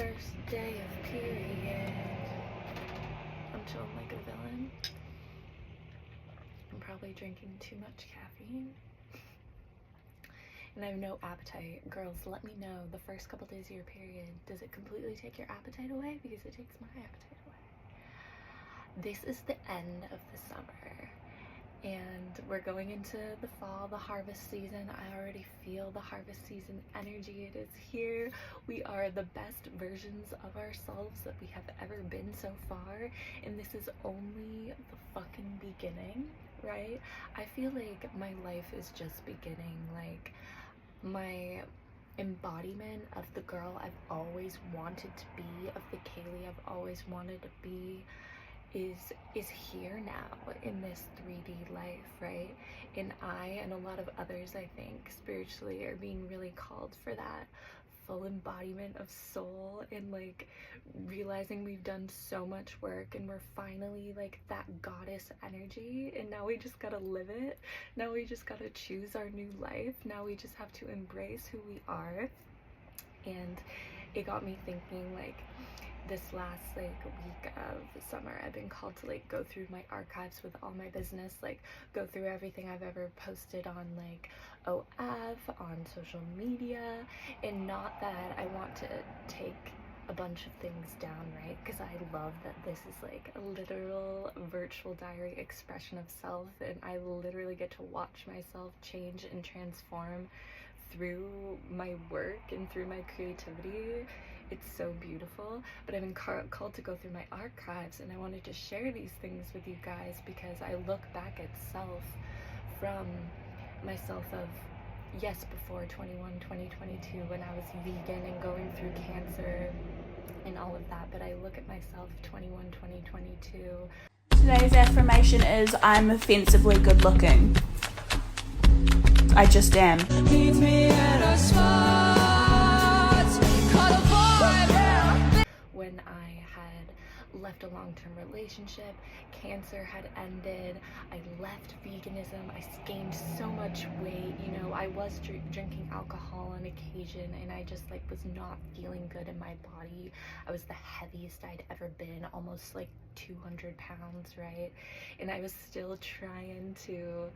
First day of period. I'm chilling like a villain. I'm probably drinking too much caffeine. And I have no appetite. Girls, let me know, the first couple days of your period, does it completely take your appetite away? Because it takes my appetite away. This is the end of the summer. And we're going into the fall, the harvest season. I already feel the harvest season energy. It is here. We are the best versions of ourselves that we have ever been so far. And this is only the fucking beginning, right? I feel like my life is just beginning. Like, my embodiment of the girl I've always wanted to be, of the Kaylee I've always wanted to be, is here now in this 3D life, right? And I and a lot of others, I think, spiritually are being really called for that full embodiment of soul, and like realizing we've done so much work and we're finally like that goddess energy, and now we just gotta live it. Now we just gotta choose our new life. Now we just have to embrace who we are. And it got me thinking, like, this last like week of summer, I've been called to like go through my archives with all my business, like go through everything I've ever posted on like OF, on social media. And not that I want to take a bunch of things down, right? Because I love that this is like a literal virtual diary expression of self, and I literally get to watch myself change and transform through my work and through my creativity. It's so beautiful. But I've been called to go through my archives, and I wanted to share these things with you guys because I look back at self from myself of, yes, before 2022 when I was vegan and going through cancer and all of that, but I look at myself 2022. Today's affirmation is, I'm offensively good looking. I just am. Meet me at a spot. When I had left a long-term relationship, cancer had ended, I left veganism, I gained so much weight, you know, I was drinking alcohol on occasion, and I just like was not feeling good in my body. I was the heaviest I'd ever been, almost like 200 pounds, right? And I was still trying to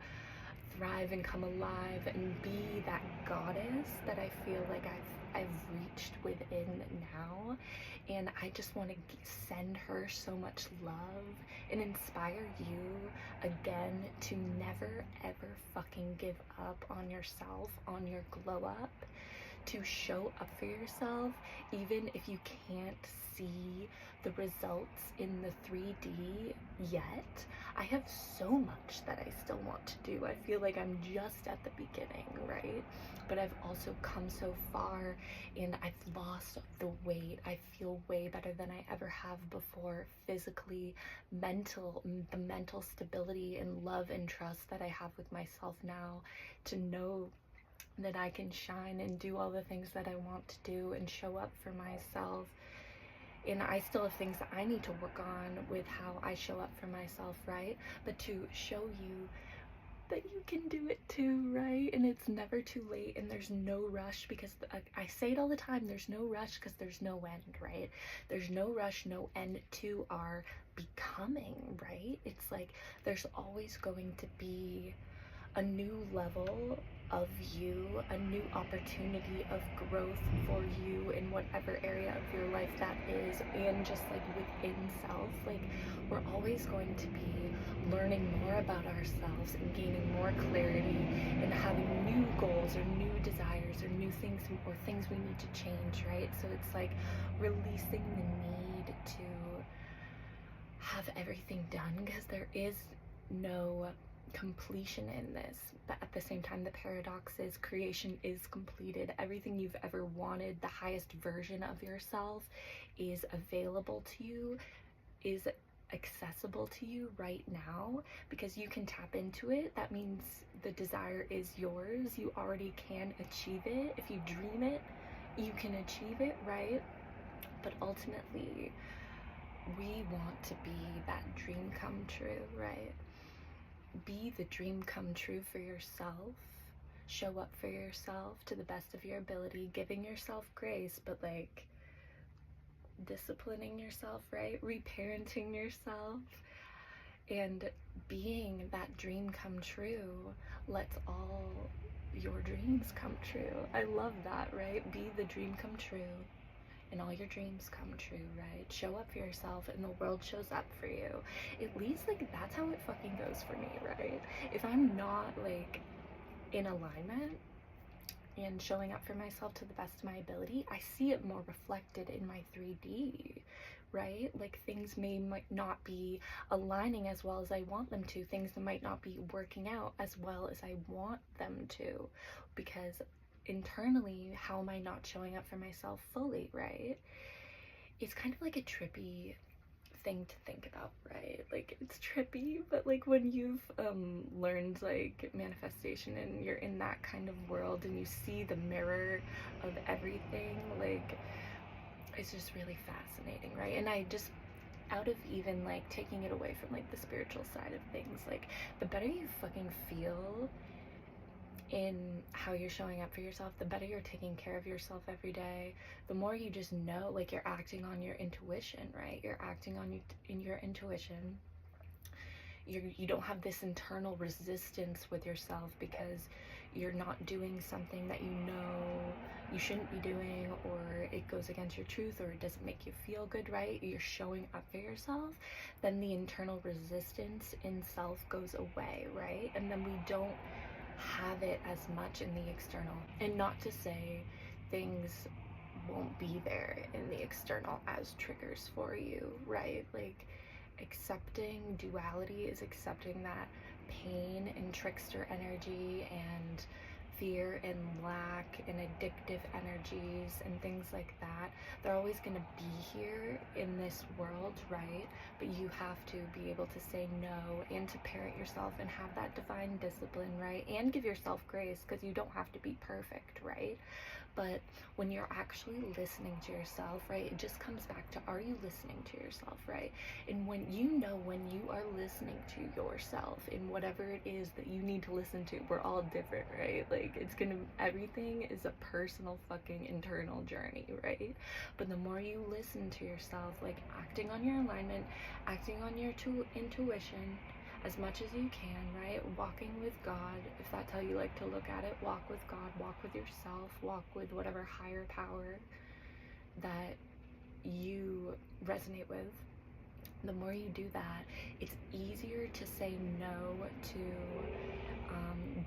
thrive and come alive and be that goddess that I feel like I've reached within now. And I just want to send her so much love and inspire you again to never ever fucking give up on yourself, on your glow up, to show up for yourself even if you can't see the results in the 3D yet. I have so much that I still want to do. I feel like I'm just at the beginning, right? But I've also come so far, and I've lost the weight. I feel way better than I ever have before, physically, the mental stability and love and trust that I have with myself now, to know that I can shine and do all the things that I want to do and show up for myself. And I still have things that I need to work on with how I show up for myself, right? But to show you that you can do it too, right? And it's never too late, and there's no rush, because I say it all the time, there's no rush because there's no end, right? There's no rush, no end to our becoming, right? It's like there's always going to be a new level of you, a new opportunity of growth for you in whatever area of your life that is. And just like within self, like we're always going to be learning more about ourselves and gaining more clarity and having new goals or new desires or new things or things we need to change, right? So it's like releasing the need to have everything done, because there is no completion in this. But at the same time, the paradox is creation is completed. Everything you've ever wanted, the highest version of yourself, is available to you, is accessible to you right now, because you can tap into it. That means the desire is yours. You already can achieve it. If you dream it, you can achieve it, right? But ultimately, we want to be that dream come true, right? Be the dream come true for yourself. Show up for yourself to the best of your ability, giving yourself grace, but like disciplining yourself, right? Reparenting yourself and being that dream come true lets all your dreams come true. I love that, right? Be the dream come true and all your dreams come true, right? Show up for yourself and the world shows up for you. At least like that's how it fucking goes for me, right? If I'm not like in alignment and showing up for myself to the best of my ability, I see it more reflected in my 3D, right? Like things might not be aligning as well as I want them to. Things that might not be working out as well as I want them to, because internally, how am I not showing up for myself fully, right? It's kind of like a trippy thing to think about, right? Like it's trippy, but like when you've learned like manifestation and you're in that kind of world and you see the mirror of everything, like it's just really fascinating, right? And I just, out of even like taking it away from like the spiritual side of things, like the better you fucking feel in how you're showing up for yourself, the better you're taking care of yourself every day, the more you just know, like you're acting on your intuition, right? You're acting on in your intuition. You don't have this internal resistance with yourself because you're not doing something that you know you shouldn't be doing, or it goes against your truth, or it doesn't make you feel good, right? You're showing up for yourself, then the internal resistance in self goes away, right? And then we don't have it as much in the external. And not to say things won't be there in the external as triggers for you, right? Like accepting duality is accepting that pain and trickster energy and fear and lack and addictive energies and things like that, they're always going to be here in this world, right? But you have to be able to say no and to parent yourself and have that divine discipline, right? And give yourself grace, because you don't have to be perfect, right? But when you're actually listening to yourself, right, it just comes back to, are you listening to yourself, right? And when you are listening to yourself in whatever it is that you need to listen to, we're all different, right? Like everything is a personal fucking internal journey, right? But the more you listen to yourself, like acting on your alignment, acting on your intuition, as much as you can, right? Walking with God, if that's how you like to look at it, walk with God, walk with yourself, walk with whatever higher power that you resonate with. The more you do that, it's easier to say no to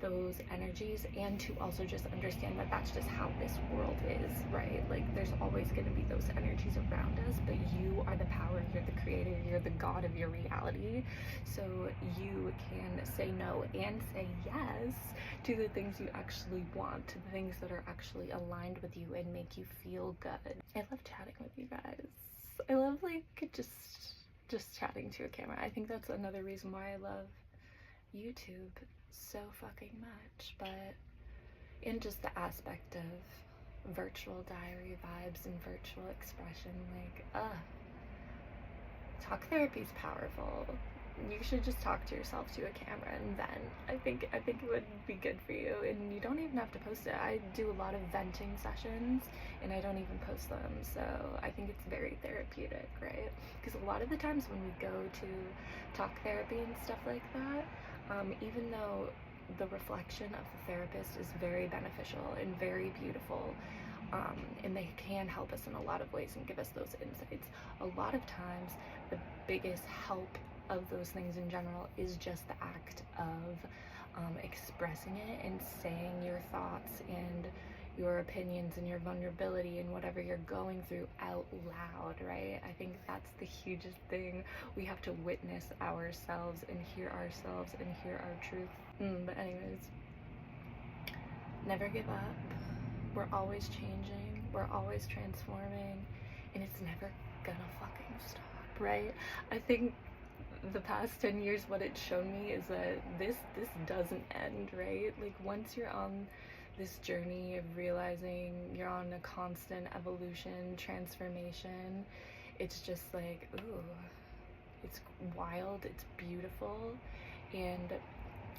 those energies, and to also just understand that that's just how this world is, right? Like there's always going to be those energies around us, but you are the power, you're the creator, you're the god of your reality. So you can say no and say yes to the things you actually want, to the things that are actually aligned with you and make you feel good. I love chatting with you guys. I love like just chatting to a camera. I think that's another reason why I love YouTube so fucking much. But in just the aspect of virtual diary vibes and virtual expression, like talk therapy is powerful. You should just talk to yourself to a camera and vent. I think it would be good for you, and you don't even have to post it. I do a lot of venting sessions and I don't even post them, so I think it's very therapeutic, right? Because a lot of the times when we go to talk therapy and stuff like that, even though the reflection of the therapist is very beneficial and very beautiful, and they can help us in a lot of ways and give us those insights, a lot of times the biggest help of those things in general is just the act of expressing it and saying your thoughts and your opinions and your vulnerability and whatever you're going through out loud, right? I think that's the hugest thing. We have to witness ourselves and hear our truth. But anyways, never give up. We're always changing, we're always transforming, and it's never gonna fucking stop, right? I think the past 10 years, what it's shown me is that this doesn't end, right? Like once you're on this journey of realizing you're on a constant evolution, transformation, it's just like, ooh, it's wild, it's beautiful. And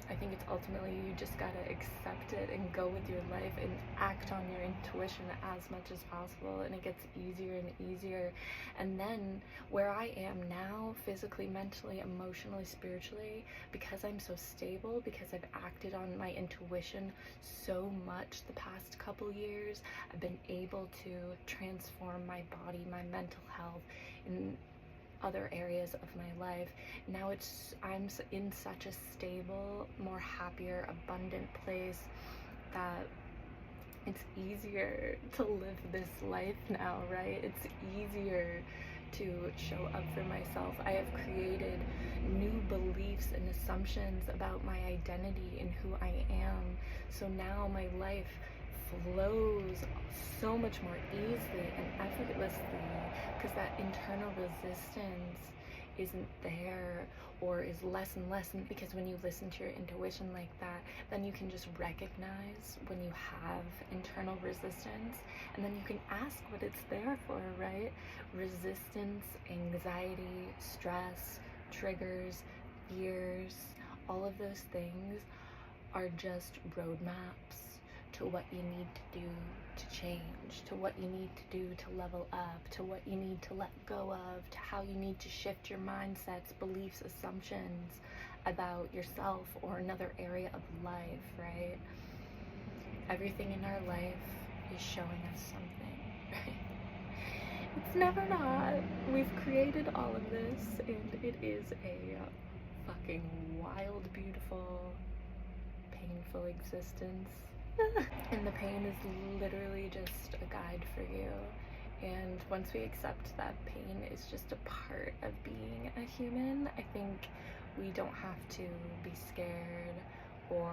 I think it's ultimately you just gotta accept it and go with your life and act on your intuition as much as possible, and it gets easier and easier. And then where I am now, physically, mentally, emotionally, spiritually, because I'm so stable, because I've acted on my intuition so much the past couple years, I've been able to transform my body, my mental health, in other areas of my life. Now I'm in such a stable, more happier, abundant place that it's easier to live this life now, right? It's easier to show up for myself. I have created new beliefs and assumptions about my identity and who I am. So now my life flows so much more easily and effortlessly because that internal resistance isn't there, or is less and less. And because when you listen to your intuition like that, then you can just recognize when you have internal resistance, and then you can ask what it's there for, right? Resistance, anxiety, stress, triggers, fears, all of those things are just roadmaps to what you need to do to change, to what you need to do to level up, to what you need to let go of, to how you need to shift your mindsets, beliefs, assumptions about yourself or another area of life, right? Everything in our life is showing us something, right? It's never not. We've created all of this, and it is a fucking wild, beautiful, painful existence. And the pain is literally just a guide for you. And once we accept that pain is just a part of being a human, I think we don't have to be scared or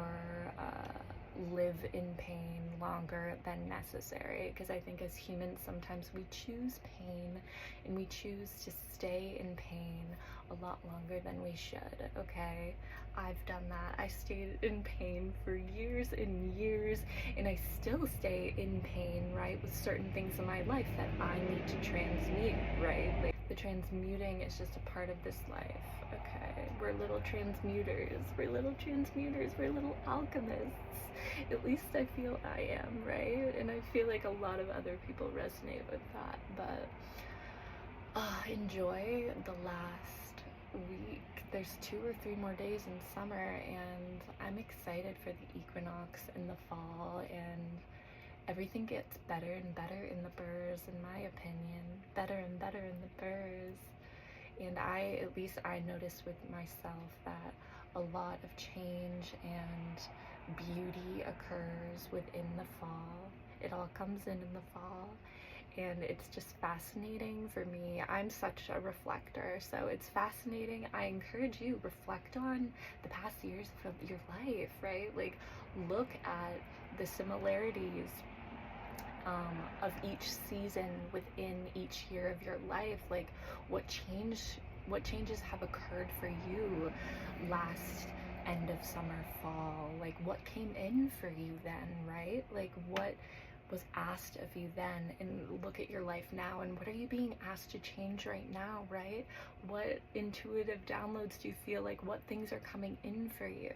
live in pain longer than necessary. Because I think as humans, sometimes we choose pain and we choose to stay in pain a lot longer than we should, okay? I've done that. I stayed in pain for years and years, and I still stay in pain, right, with certain things in my life that I need to transmute, right? Like, the transmuting is just a part of this life, okay? We're little transmuters. We're little transmuters. We're little alchemists. At least I feel I am, right? And I feel like a lot of other people resonate with that, but enjoy the last week. There's 2 or 3 more days in summer, and I'm excited for the equinox in the fall, and everything gets better and better in the burrs, in my opinion. Better and better in the burrs. And at least I notice with myself that a lot of change and beauty occurs within the fall. It all comes in the fall. And it's just fascinating for me. I'm such a reflector, so it's fascinating. I encourage you, reflect on the past years of your life, right? Like, look at the similarities of each season within each year of your life. Like, what changes have occurred for you last end of summer, fall? Like, what came in for you then, right? Like, what was asked of you then, and look at your life now, and what are you being asked to change right now, right? What intuitive downloads do you feel like? What things are coming in for you?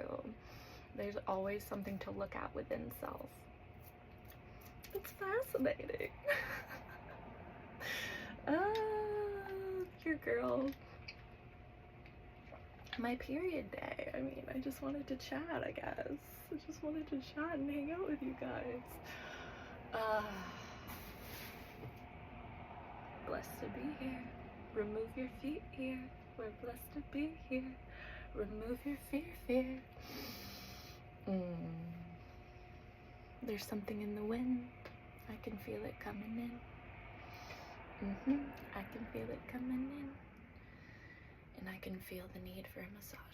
There's always something to look at within self. It's fascinating. Your girl. My period day. I mean, I just wanted to chat, I guess. I just wanted to chat and hang out with you guys. Blessed to be here. Remove your feet here. We're blessed to be here. Remove your fear. There's something in the wind. I can feel it coming in. I can feel it coming in. And I can feel the need for a massage.